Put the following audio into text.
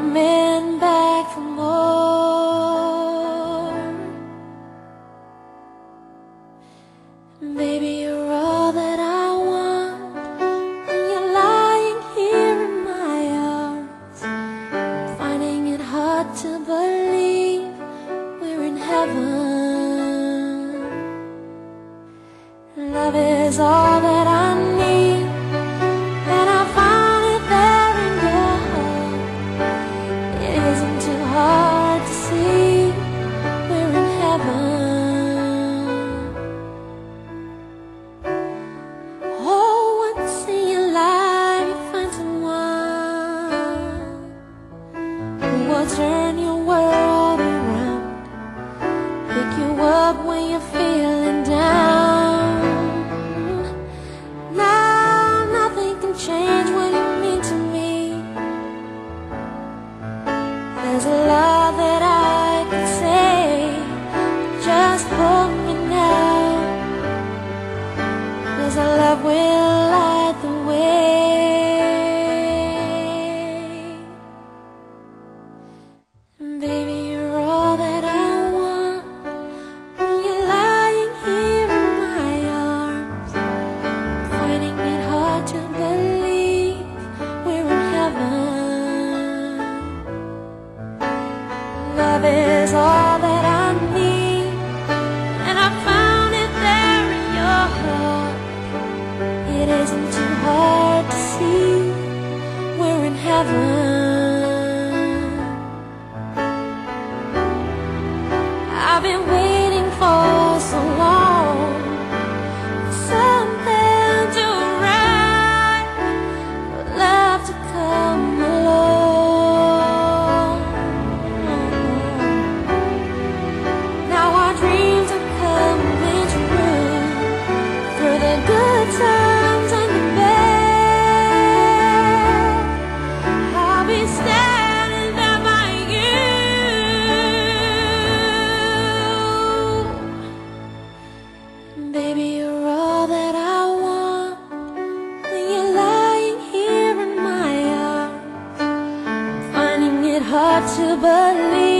coming back for more. Baby, you're all that I want when you're lying here in my arms. I'm finding it hard to believe we're in heaven. Love is all that I need, and I found it there in your heart. It isn't too hard to see we're in heaven. Oh, once in your life you find someone who will turn your world around, pick you up when you're feeling down. Change what you mean to me. There's a lot that I could say, just hold me now, 'cause our love will light the way. Baby, you're all that I want when you're lying here in my arms, finding it hard to believe we're in heaven. Love is all that I need, and I found it there in your heart. It isn't too hard to see we're in heaven. I've been waiting for so long, something to write, for love to come along. Now our dreams are coming true, through the good times and the bad. I'll be standing there by you. Baby, you're all that I want when you're lying here in my arms, finding it hard to believe